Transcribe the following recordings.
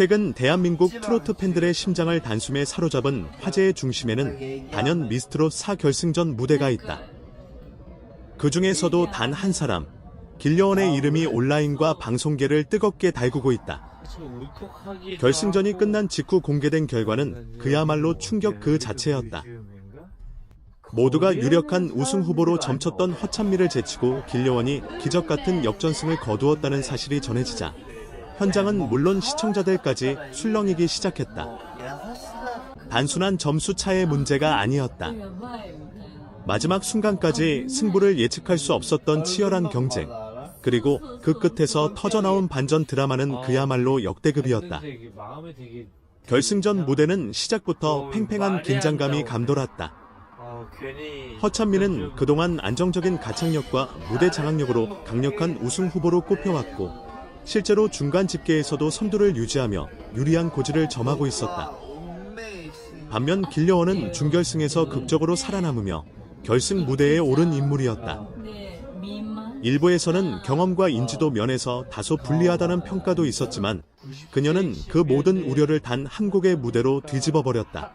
최근 대한민국 트로트 팬들의 심장을 단숨에 사로잡은 화제의 중심에는 단연 미스트롯 4 결승전 무대가 있다. 그 중에서도 단 한 사람, 길려원의 이름이 온라인과 방송계를 뜨겁게 달구고 있다. 결승전이 끝난 직후 공개된 결과는 그야말로 충격 그 자체였다. 모두가 유력한 우승 후보로 점쳤던 허찬미를 제치고 길려원이 기적같은 역전승을 거두었다는 사실이 전해지자 현장은 물론 시청자들까지 술렁이기 시작했다. 단순한 점수 차의 문제가 아니었다. 마지막 순간까지 승부를 예측할 수 없었던 치열한 경쟁, 그리고 그 끝에서 터져나온 반전 드라마는 그야말로 역대급이었다. 결승전 무대는 시작부터 팽팽한 긴장감이 감돌았다. 허찬미는 그동안 안정적인 가창력과 무대 장악력으로 강력한 우승 후보로 꼽혀왔고 실제로 중간 집계에서도 선두를 유지하며 유리한 고지를 점하고 있었다. 반면 길려원은 준결승에서 극적으로 살아남으며 결승 무대에 오른 인물이었다. 일부에서는 경험과 인지도 면에서 다소 불리하다는 평가도 있었지만 그녀는 그 모든 우려를 단 한 곡의 무대로 뒤집어버렸다.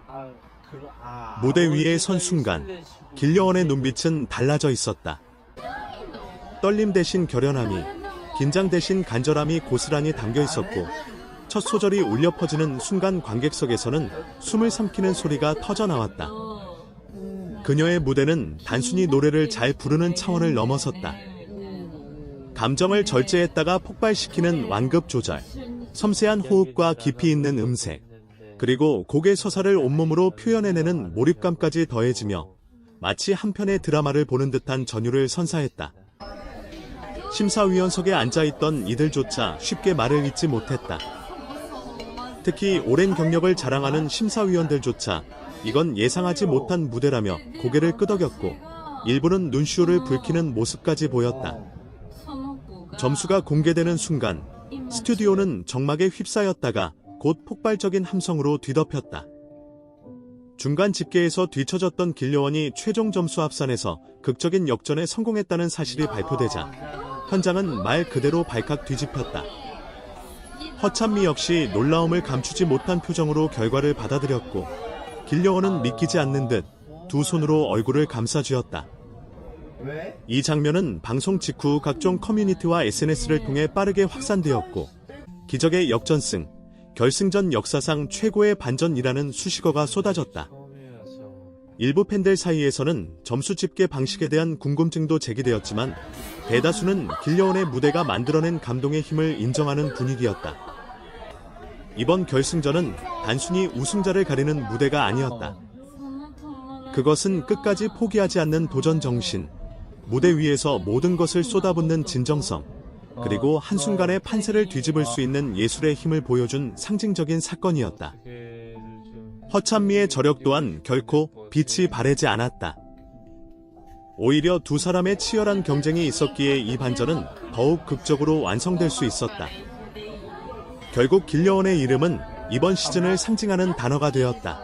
무대 위에 선 순간 길려원의 눈빛은 달라져 있었다. 떨림 대신 결연함이, 긴장 대신 간절함이 고스란히 담겨 있었고 첫 소절이 울려 퍼지는 순간 관객석에서는 숨을 삼키는 소리가 터져나왔다. 그녀의 무대는 단순히 노래를 잘 부르는 차원을 넘어섰다. 감정을 절제했다가 폭발시키는 완급 조절, 섬세한 호흡과 깊이 있는 음색, 그리고 곡의 서사를 온몸으로 표현해내는 몰입감까지 더해지며 마치 한 편의 드라마를 보는 듯한 전율을 선사했다. 심사위원석에 앉아있던 이들조차 쉽게 말을 잇지 못했다. 특히 오랜 경력을 자랑하는 심사위원들조차 이건 예상하지 못한 무대라며 고개를 끄덕였고 일부는 눈시울을 붉히는 모습까지 보였다. 점수가 공개되는 순간 스튜디오는 정막에 휩싸였다가 곧 폭발적인 함성으로 뒤덮였다. 중간 집계에서 뒤처졌던 길려원이 최종 점수 합산에서 극적인 역전에 성공했다는 사실이 발표되자 현장은 말 그대로 발칵 뒤집혔다. 허찬미 역시 놀라움을 감추지 못한 표정으로 결과를 받아들였고 길려원은 믿기지 않는 듯 두 손으로 얼굴을 감싸쥐었다. 이 장면은 방송 직후 각종 커뮤니티와 SNS를 통해 빠르게 확산되었고 기적의 역전승, 결승전 역사상 최고의 반전이라는 수식어가 쏟아졌다. 일부 팬들 사이에서는 점수 집계 방식에 대한 궁금증도 제기되었지만 대다수는 길려원의 무대가 만들어낸 감동의 힘을 인정하는 분위기였다. 이번 결승전은 단순히 우승자를 가리는 무대가 아니었다. 그것은 끝까지 포기하지 않는 도전 정신, 무대 위에서 모든 것을 쏟아붓는 진정성, 그리고 한순간에 판세를 뒤집을 수 있는 예술의 힘을 보여준 상징적인 사건이었다. 허찬미의 저력 또한 결코 빛이 바래지 않았다. 오히려 두 사람의 치열한 경쟁이 있었기에 이 반전은 더욱 극적으로 완성될 수 있었다. 결국 길려원의 이름은 이번 시즌을 상징하는 단어가 되었다.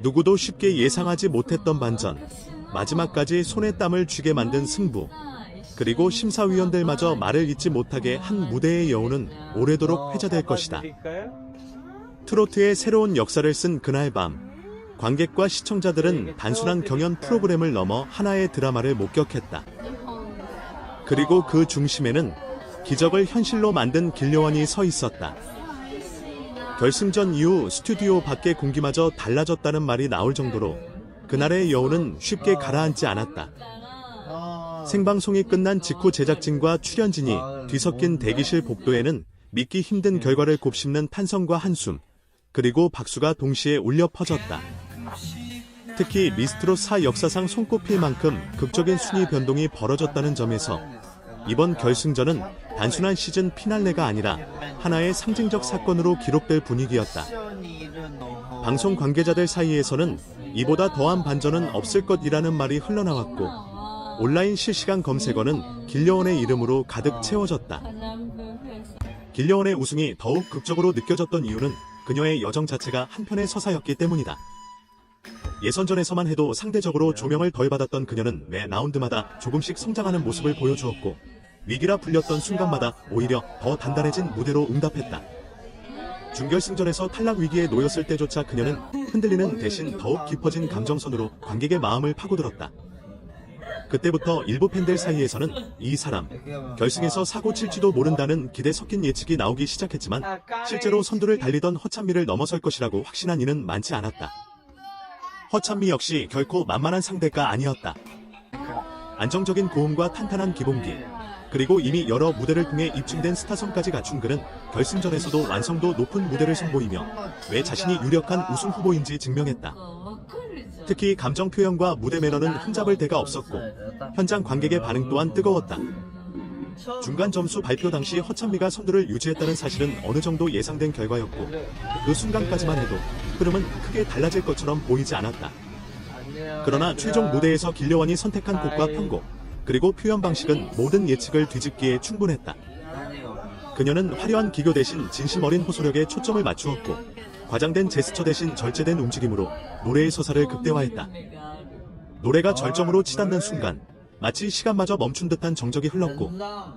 누구도 쉽게 예상하지 못했던 반전, 마지막까지 손에 땀을 쥐게 만든 승부, 그리고 심사위원들마저 말을 잇지 못하게 한 무대의 여운은 오래도록 회자될 것이다. 트로트의 새로운 역사를 쓴 그날 밤, 관객과 시청자들은 단순한 경연 프로그램을 넘어 하나의 드라마를 목격했다. 그리고 그 중심에는 기적을 현실로 만든 길려원이 서 있었다. 결승전 이후 스튜디오 밖의 공기마저 달라졌다는 말이 나올 정도로 그날의 여운은 쉽게 가라앉지 않았다. 생방송이 끝난 직후 제작진과 출연진이 뒤섞인 대기실 복도에는 믿기 힘든 결과를 곱씹는 탄성과 한숨, 그리고 박수가 동시에 울려 퍼졌다. 특히 미스트롯 4 역사상 손꼽힐 만큼 극적인 순위 변동이 벌어졌다는 점에서 이번 결승전은 단순한 시즌 피날레가 아니라 하나의 상징적 사건으로 기록될 분위기였다. 방송 관계자들 사이에서는 이보다 더한 반전은 없을 것이라는 말이 흘러나왔고 온라인 실시간 검색어는 길려원의 이름으로 가득 채워졌다. 길려원의 우승이 더욱 극적으로 느껴졌던 이유는 그녀의 여정 자체가 한편의 서사였기 때문이다. 예선전에서만 해도 상대적으로 조명을 덜 받았던 그녀는 매 라운드마다 조금씩 성장하는 모습을 보여주었고 위기라 불렸던 순간마다 오히려 더 단단해진 무대로 응답했다. 준결승전에서 탈락 위기에 놓였을 때조차 그녀는 흔들리는 대신 더욱 깊어진 감정선으로 관객의 마음을 파고들었다. 그때부터 일부 팬들 사이에서는 이 사람 결승에서 사고 칠지도 모른다는 기대 섞인 예측이 나오기 시작했지만 실제로 선두를 달리던 허찬미를 넘어설 것이라고 확신한 이는 많지 않았다. 허찬미 역시 결코 만만한 상대가 아니었다. 안정적인 고음과 탄탄한 기본기, 그리고 이미 여러 무대를 통해 입증된 스타성까지 갖춘 그는 결승전에서도 완성도 높은 무대를 선보이며 왜 자신이 유력한 우승 후보인지 증명했다. 특히 감정 표현과 무대 매너는 흠잡을 데가 없었고 현장 관객의 반응 또한 뜨거웠다. 중간 점수 발표 당시 허찬미가 선두를 유지했다는 사실은 어느 정도 예상된 결과였고 그 순간까지만 해도 흐름은 크게 달라질 것처럼 보이지 않았다. 그러나 최종 무대에서 길려원이 선택한 곡과 편곡, 그리고 표현 방식은 모든 예측을 뒤집기에 충분했다. 그녀는 화려한 기교 대신 진심 어린 호소력에 초점을 맞추었고 과장된 제스처 대신 절제된 움직임으로 노래의 서사를 극대화했다. 노래가 절정으로 치닫는 순간 마치 시간마저 멈춘 듯한 정적이 흘렀고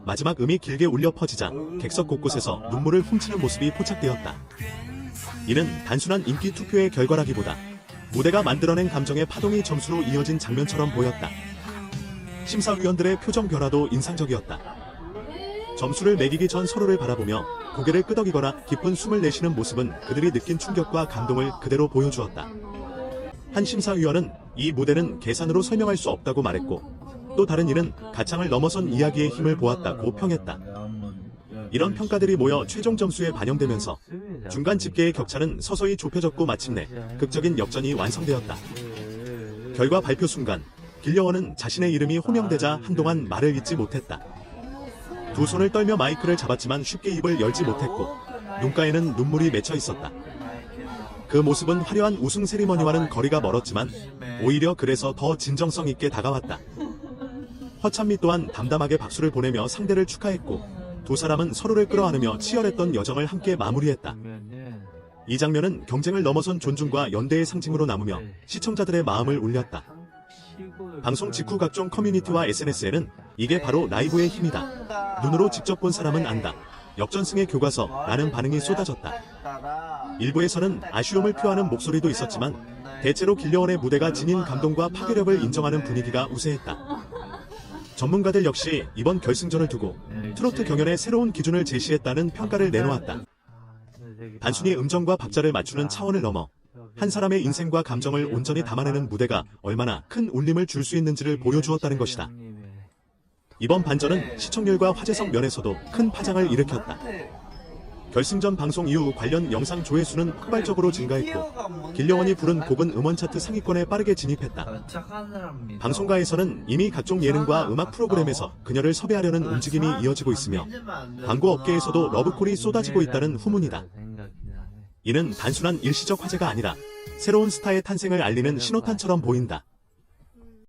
마지막 음이 길게 울려 퍼지자 객석 곳곳에서 눈물을 훔치는 모습이 포착되었다. 이는 단순한 인기 투표의 결과라기보다 무대가 만들어낸 감정의 파동이 점수로 이어진 장면처럼 보였다. 심사위원들의 표정 변화도 인상적이었다. 점수를 매기기 전 서로를 바라보며 고개를 끄덕이거나 깊은 숨을 내쉬는 모습은 그들이 느낀 충격과 감동을 그대로 보여주었다. 한 심사위원은 이 무대는 계산으로 설명할 수 없다고 말했고 또 다른 이는 가창을 넘어선 이야기의 힘을 보았다고 평했다. 이런 평가들이 모여 최종 점수에 반영되면서 중간 집계의 격차는 서서히 좁혀졌고 마침내 극적인 역전이 완성되었다. 결과 발표 순간 길려원은 자신의 이름이 호명되자 한동안 말을 잇지 못했다. 두 손을 떨며 마이크를 잡았지만 쉽게 입을 열지 못했고 눈가에는 눈물이 맺혀 있었다. 그 모습은 화려한 우승 세리머니와는 거리가 멀었지만 오히려 그래서 더 진정성 있게 다가왔다. 허찬미 또한 담담하게 박수를 보내며 상대를 축하했고 두 사람은 서로를 끌어안으며 치열했던 여정을 함께 마무리했다. 이 장면은 경쟁을 넘어선 존중과 연대의 상징으로 남으며 시청자들의 마음을 울렸다. 방송 직후 각종 커뮤니티와 SNS에는 이게 바로 라이브의 힘이다. 눈으로 직접 본 사람은 안다. 역전승의 교과서 라는 반응이 쏟아졌다. 일부에서는 아쉬움을 표하는 목소리도 있었지만 대체로 길려원의 무대가 지닌 감동과 파괴력을 인정하는 분위기가 우세했다. 전문가들 역시 이번 결승전을 두고 트로트 경연의 새로운 기준을 제시했다는 평가를 내놓았다. 단순히 음정과 박자를 맞추는 차원을 넘어 한 사람의 인생과 감정을 온전히 담아내는 무대가 얼마나 큰 울림을 줄 수 있는지를 보여주었다는 것이다. 이번 반전은 시청률과 화제성 면에서도 큰 파장을 일으켰다. 결승전 방송 이후 관련 영상 조회수는 폭발적으로 증가했고 길려원이 부른 곡은 음원 차트 상위권에 빠르게 진입했다. 방송가에서는 이미 각종 예능과 음악 프로그램에서 그녀를 섭외하려는 움직임이 이어지고 있으며 광고 업계에서도 러브콜이 쏟아지고 있다는 후문이다. 이는 단순한 일시적 화제가 아니라 새로운 스타의 탄생을 알리는 신호탄처럼 보인다.